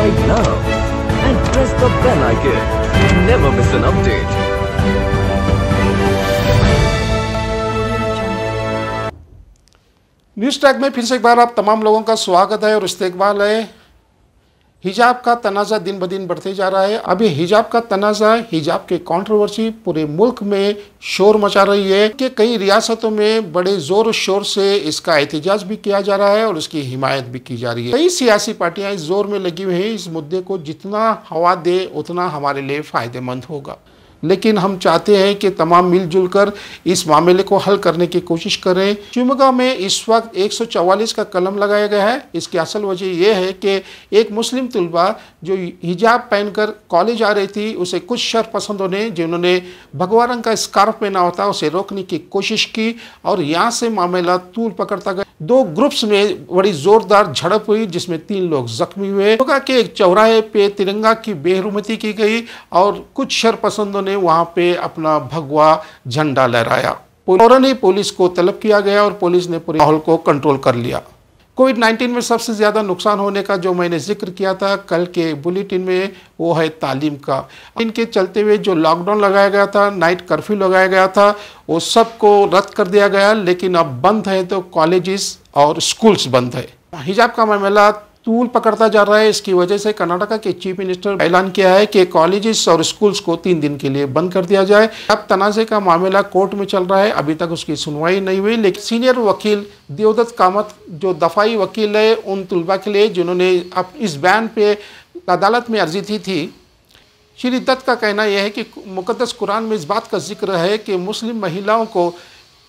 subscribe now and press the bell icon to never miss an update. News track में फिर से एक बार आप तमाम लोगों का स्वागत है और इस्तकबाल है। हिजाब का तनाज़ा दिन ब दिन बढ़ते जा रहा है। अभी हिजाब का तनाज़ा, हिजाब के कंट्रोवर्सी पूरे मुल्क में शोर मचा रही है कि कई रियासतों में बड़े ज़ोर शोर से इसका एहतजाज भी किया जा रहा है और उसकी हिमायत भी की जा रही है। कई सियासी पार्टियां इस जोर में लगी हुई हैं, इस मुद्दे को जितना हवा दे उतना हमारे लिए फ़ायदेमंद होगा। लेकिन हम चाहते हैं कि तमाम मिलजुल कर इस मामले को हल करने की कोशिश करें। शिवमोगा में इस वक्त 144 का कलम लगाया गया है। इसकी असल वजह यह है कि एक मुस्लिम तलबा जो हिजाब पहनकर कॉलेज आ रही थी, उसे कुछ शरपसंदों ने, जिन्होंने भगवा रंग का स्कार्फ पहना होता, उसे रोकने की कोशिश की और यहाँ से मामला तूल पकड़ता गया। दो ग्रुप्स में बड़ी जोरदार झड़प हुई जिसमें 3 लोग जख्मी हुए। शिवमोगा के एक चौराहे पे तिरंगा की बेरुमती की गई और कुछ शरपसंदों ने वहां पे अपना भगवा झंडा लहराया। फौरन ही पुलिस को तलब किया गया और पुलिस ने पूरे माहौल को कंट्रोल कर लिया। कोविड-19 में सबसे ज़्यादा नुकसान होने का जो मैंने जिक्र किया था कल के बुलेटिन में, वो है तालीम का। इनके चलते हुए जो लॉकडाउन लगाया गया था, नाइट कर्फ्यू लगाया गया था, वो सबको रद्द कर दिया गया। लेकिन अब बंद है तो कॉलेजेस और स्कूल्स बंद है। हिजाब का मामला तूल पकड़ता जा रहा है। इसकी वजह से कर्नाटका के चीफ मिनिस्टर ने ऐलान किया है कि कॉलेजेस और स्कूल्स को 3 दिन के लिए बंद कर दिया जाए। अब तनाज़े का मामला कोर्ट में चल रहा है, अभी तक उसकी सुनवाई नहीं हुई। लेकिन सीनियर वकील देवदत्त कामत जो दफाई वकील है उन तलबा के लिए जिन्होंने अब इस बैन पे अदालत में अर्जी दी थी, श्री दत्त का कहना यह है कि मुकद्दस कुरान में इस बात का जिक्र है कि मुस्लिम महिलाओं को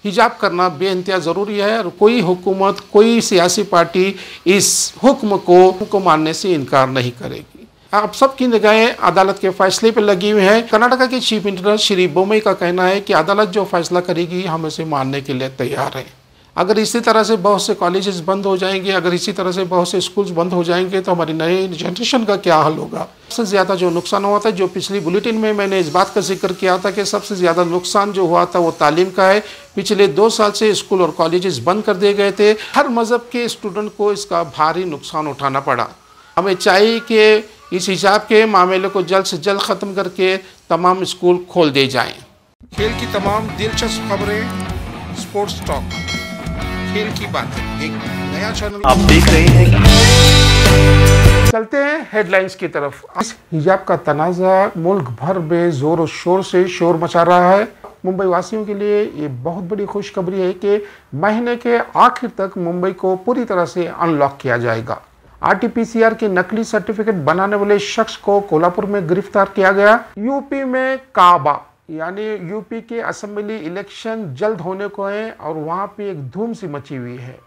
हिजाब करना बेइंतहा ज़रूरी है और कोई हुकूमत, कोई सियासी पार्टी इस हुक्म को मानने से इनकार नहीं करेगी। अब सबकी निगाहें अदालत के फैसले पर लगी हुई हैं। कर्नाटका के चीफ मिनिस्टर श्री बोम्मई का कहना है कि अदालत जो फैसला करेगी हम इसे मानने के लिए तैयार हैं। अगर इसी तरह से बहुत से कॉलेजेस बंद हो जाएंगे, अगर इसी तरह से बहुत से स्कूल्स बंद हो जाएंगे तो हमारी नई जनरेशन का क्या हाल होगा। सबसे ज़्यादा जो नुकसान हुआ था, जो पिछली बुलेटिन में मैंने इस बात का जिक्र किया था कि सबसे ज़्यादा नुकसान जो हुआ था वो तालीम का है। पिछले 2 साल से स्कूल और कॉलेजेस बंद कर दिए गए थे। हर मज़हब के स्टूडेंट को इसका भारी नुकसान उठाना पड़ा। हमें चाहिए कि इस हिजाब के मामले को जल्द से जल्द ख़त्म करके तमाम स्कूल खोल दिए जाएँ। खेल की तमाम दिलचस्प खबरें, स्पोर्ट्स टॉक, खेल की बात है, एक नया चैनल आप देख रहे हैं। चलते हैं हेडलाइंस की तरफ। इस हिजाब का तनाज़ा मुल्क भर में जोर और शोर से शोर मचा रहा है। मुंबई वासियों के लिए ये बहुत बड़ी खुशखबरी है कि महीने के आखिर तक मुंबई को पूरी तरह से अनलॉक किया जाएगा। RT-PCR के नकली सर्टिफिकेट बनाने वाले शख्स को कोल्हापुर में गिरफ्तार किया गया। यूपी में काबा यानी यूपी के असेंबली इलेक्शन जल्द होने को है और वहाँ पे एक धूम सी मची हुई है।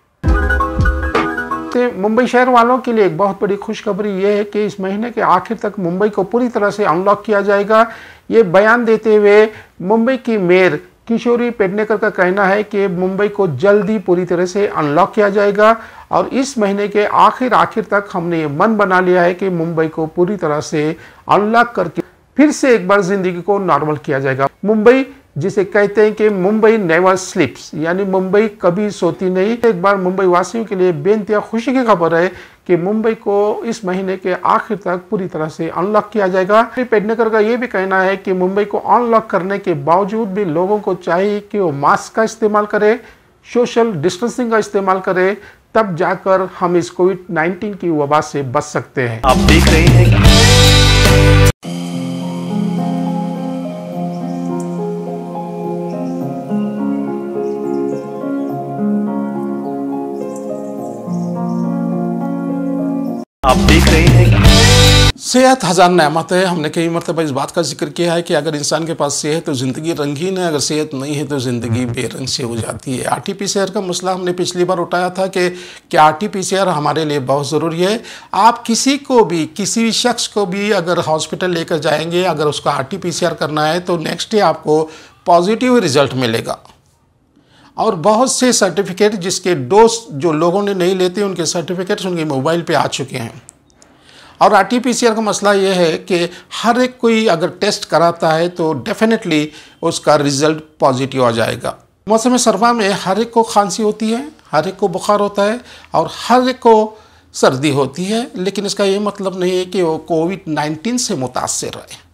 तो मुंबई शहर वालों के लिए एक बहुत बड़ी खुशखबरी ये है कि इस महीने के आखिर तक मुंबई को पूरी तरह से अनलॉक किया जाएगा। ये बयान देते हुए मुंबई की मेयर किशोरी पेडनेकर का कहना है कि मुंबई को जल्द ही पूरी तरह से अनलॉक किया जाएगा और इस महीने के आखिर तक हमने ये मन बना लिया है कि मुंबई को पूरी तरह से अनलॉक करके फिर से एक बार जिंदगी को नॉर्मल किया जाएगा। मुंबई जिसे कहते हैं कि मुंबई नेवर स्लीप्स, यानी मुंबई कभी सोती नहीं। एक बार मुंबई वासियों के लिए बेइंतहा खुशी की खबर है कि मुंबई को इस महीने के आखिर तक पूरी तरह से अनलॉक किया जाएगा। पेडनेकर का ये भी कहना है कि मुंबई को अनलॉक करने के बावजूद भी लोगों को चाहिए कि वो मास्क का इस्तेमाल करे, सोशल डिस्टेंसिंग का इस्तेमाल करे, तब जाकर हम इस कोविड-19 की वबा से बच सकते हैं। आप देख रहे हैं। आप देख रहे हैं। सेहत हज़ार नेमत है। हमने कई मरतबा इस बात का जिक्र किया है कि अगर इंसान के पास सेहत तो ज़िंदगी रंगीन है, अगर सेहत नहीं है तो ज़िंदगी बेरंग से हो जाती है। RT-PCR का मसला हमने पिछली बार उठाया था कि क्या RT-PCR हमारे लिए बहुत ज़रूरी है। आप किसी को भी, किसी भी शख्स को भी अगर हॉस्पिटल लेकर जाएंगे, अगर उसका RT-PCR करना है तो नेक्स्ट डे आपको पॉजिटिव रिज़ल्ट मिलेगा। और बहुत से सर्टिफिकेट जिसके डोज जो लोगों ने नहीं लेते, उनके सर्टिफिकेट्स उनके मोबाइल पे आ चुके हैं। और RT-PCR का मसला ये है कि हर एक कोई अगर टेस्ट कराता है तो डेफिनेटली उसका रिज़ल्ट पॉजिटिव आ जाएगा। मौसम सरमा में हर एक को खांसी होती है, हर एक को बुखार होता है और हर एक को सर्दी होती है, लेकिन इसका ये मतलब नहीं है कि वो कोविड-19 से मुतासिर है।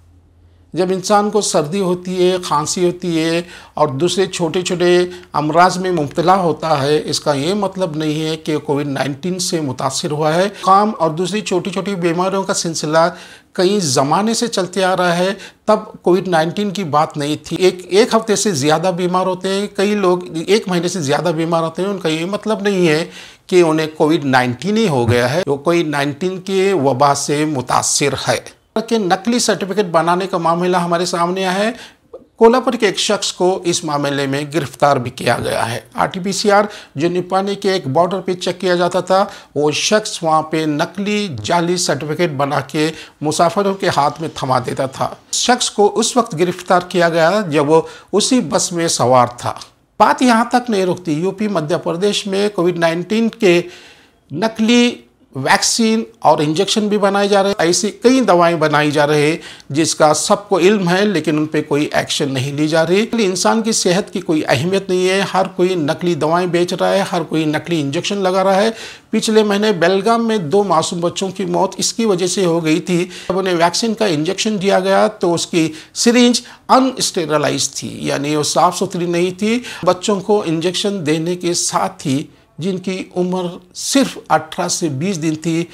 जब इंसान को सर्दी होती है, खांसी होती है और दूसरे छोटे छोटे अमराज में मुब्तला होता है, इसका ये मतलब नहीं है कि कोविड-19 से मुतासिर हुआ है। काम और दूसरी छोटी छोटी बीमारियों का सिलसिला कई ज़माने से चलते आ रहा है, तब कोविड-19 की बात नहीं थी। एक हफ्ते से ज़्यादा बीमार होते हैं, कई लोग 1 महीने से ज़्यादा बीमार होते हैं, उनका ये मतलब नहीं है कि उन्हें कोविड-19 ही हो गया है, वो कोविड-19 के वबा से मुतासिर है। के नकली सर्टिफिकेट बनाने का मामला हमारे सामने आया है। कोल्हापुर के एक शख्स को इस मामले में गिरफ्तार भी किया गया है। RT-PCR जो निपानी के एक बॉर्डर पे चेक किया जाता था, वो शख्स वहाँ पे नकली जाली सर्टिफिकेट बना के मुसाफिरों के हाथ में थमा देता था। शख्स को उस वक्त गिरफ्तार किया गया जब वो उसी बस में सवार था। बात यहाँ तक नहीं रुकती। यूपी मध्य प्रदेश में कोविड-19 के नकली वैक्सीन और इंजेक्शन भी बनाए जा रहे हैं। ऐसी कई दवाएं बनाई जा रही है जिसका सबको इल्म है, लेकिन उन पे कोई एक्शन नहीं ली जा रही। इंसान की सेहत की कोई अहमियत नहीं है। हर कोई नकली दवाएं बेच रहा है, हर कोई नकली इंजेक्शन लगा रहा है। पिछले महीने बेलगाम में 2 मासूम बच्चों की मौत इसकी वजह से हो गई थी। जब उन्हें वैक्सीन का इंजेक्शन दिया गया तो उसकी सिरिंज अनस्टेरलाइज थी, यानी वो साफ सुथरी नहीं थी। बच्चों को इंजेक्शन देने के साथ ही जिनकी उम्र सिर्फ 18 से 20 दिन थी,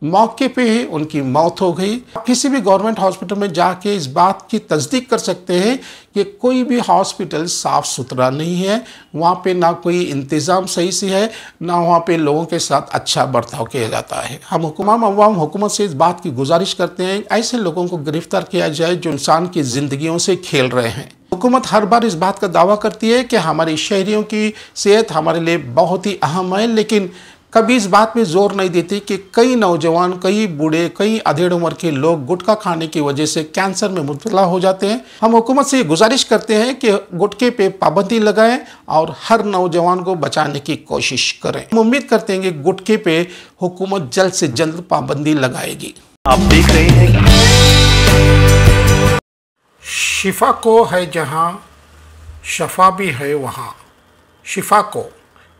मौके पे ही उनकी मौत हो गई। किसी भी गवर्नमेंट हॉस्पिटल में जाके इस बात की तस्दीक कर सकते हैं कि कोई भी हॉस्पिटल साफ़ सुथरा नहीं है। वहाँ पे ना कोई इंतज़ाम सही से है, ना वहाँ पे लोगों के साथ अच्छा बर्ताव किया जाता है। हम अवाम हुकूमत से इस बात की गुजारिश करते हैं ऐसे लोगों को गिरफ्तार किया जाए जो इंसान की ज़िंदगियों से खेल रहे हैं। हुकूमत हर बार इस बात का दावा करती है कि हमारी शहरियों की सेहत हमारे लिए बहुत ही अहम है, लेकिन कभी इस बात पे जोर नहीं देती कि कई नौजवान, कई बूढ़े, कई अधेड़ उम्र के लोग गुटखा खाने की वजह से कैंसर में मुब्तला हो जाते हैं। हम हुकूमत से गुजारिश करते हैं कि गुटखे पे पाबंदी लगाएं और हर नौजवान को बचाने की कोशिश करें। हम उम्मीद करते हैं कि गुटखे पे हुकूमत जल्द से जल्द पाबंदी लगाएगी। आप देख रहे हैं शिफा को है जहाँ, शफा भी है वहाँ। शिफा को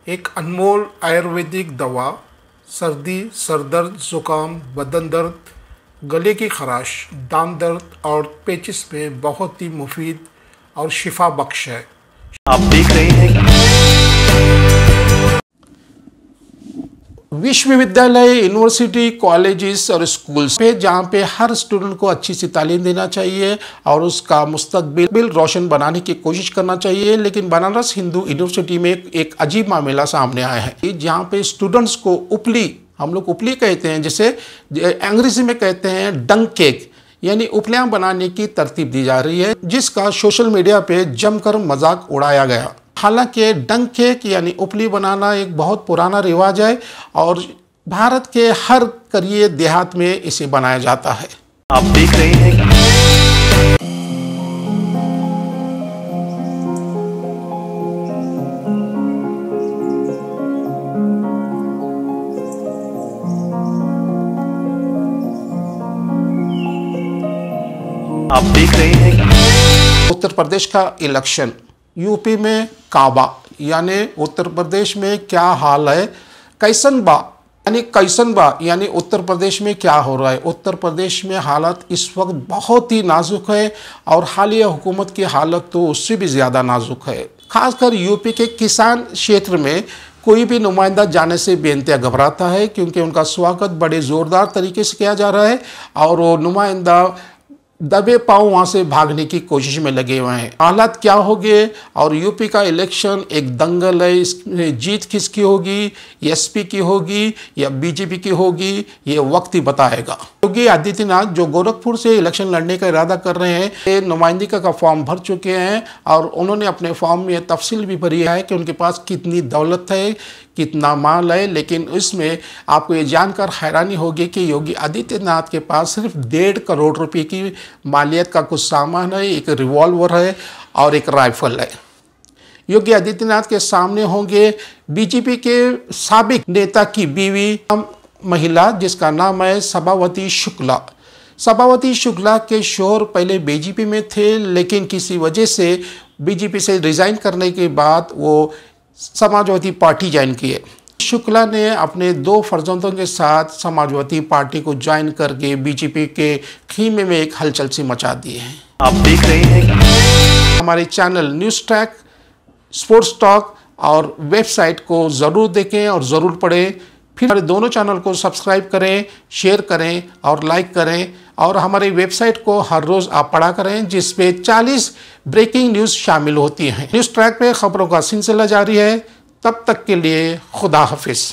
एक अनमोल आयुर्वेदिक दवा सर्दी, सरदर्द, ज़ुकाम, बदन दर्द, गले की खराश, दांत दर्द और पेचिश में बहुत ही मुफीद और शिफा बख्श है। आप देख रहे हैं विश्वविद्यालय, यूनिवर्सिटी, कॉलेजेस और स्कूल्स पे जहाँ पे हर स्टूडेंट को अच्छी सी तालीम देना चाहिए और उसका मुस्तकबिल रोशन बनाने की कोशिश करना चाहिए। लेकिन बनारस हिंदू यूनिवर्सिटी में एक अजीब मामला सामने आया है जहाँ पे स्टूडेंट्स को उपली, हम लोग उपली कहते हैं, जैसे अंग्रेजी में कहते हैं डंक केक, यानी उपलियाँ बनाने की तरतीब दी जा रही है, जिसका सोशल मीडिया पे जमकर मजाक उड़ाया गया। हालांकि डंक केक यानी उपली बनाना एक बहुत पुराना रिवाज है और भारत के हर करिए देहात में इसे बनाया जाता है। आप देख रहे हैं आप देख रहे हैं उत्तर प्रदेश का इलेक्शन, यूपी में काबा यानी उत्तर प्रदेश में क्या हाल है, कैसनबा यानी उत्तर प्रदेश में क्या हो रहा है। उत्तर प्रदेश में हालत इस वक्त बहुत ही नाजुक है और हालिया हुकूमत की हालत तो उससे भी ज़्यादा नाजुक है। खासकर यूपी के किसान क्षेत्र में कोई भी नुमाइंदा जाने से बेनतिया घबराता है, क्योंकि उनका स्वागत बड़े ज़ोरदार तरीके से किया जा रहा है और वो नुमाइंदा दबे पाँव वहाँ से भागने की कोशिश में लगे हुए हैं। हालात क्या होंगे और यूपी का इलेक्शन एक दंगल है, इसमें जीत किसकी होगी, एसपी की होगी या बीजेपी की होगी, ये वक्त ही बताएगा। योगी आदित्यनाथ जो गोरखपुर से इलेक्शन लड़ने का इरादा कर रहे हैं, ये नुमाइंदगी का फॉर्म भर चुके हैं और उन्होंने अपने फॉर्म में तफसील भी भरी है कि उनके पास कितनी दौलत है, कितना माल है। लेकिन इसमें आपको ये जानकर हैरानी होगी कि योगी आदित्यनाथ के पास सिर्फ 1.5 करोड़ रुपए की मालियत का कुछ सामान है, एक रिवॉल्वर है और एक राइफल है। योगी आदित्यनाथ के सामने होंगे बीजेपी के साबिक नेता की बीवी महिला जिसका नाम है सभावती शुक्ला। सभावती शुक्ला के शोहर पहले बीजेपी में थे, लेकिन किसी वजह से बीजेपी से रिजाइन करने के बाद वो समाजवादी पार्टी ज्वाइन किए। शुक्ला ने अपने 2 फर्जंदों के साथ समाजवादी पार्टी को ज्वाइन करके बीजेपी के खीमे में एक हलचल सी मचा दी है। आप देख रहे हैं हमारे channel news track, sports talk और वेबसाइट को ज़रूर देखें और ज़रूर पढ़ें। फिर हमारे दोनों चैनल को सब्सक्राइब करें, शेयर करें और लाइक करें। और हमारी वेबसाइट को हर रोज़ आप पढ़ा करें, जिसपे 40 ब्रेकिंग न्यूज़ शामिल होती हैं। न्यूज़ ट्रैक पे खबरों का सिलसिला जारी है। तब तक के लिए खुदा हाफिज़।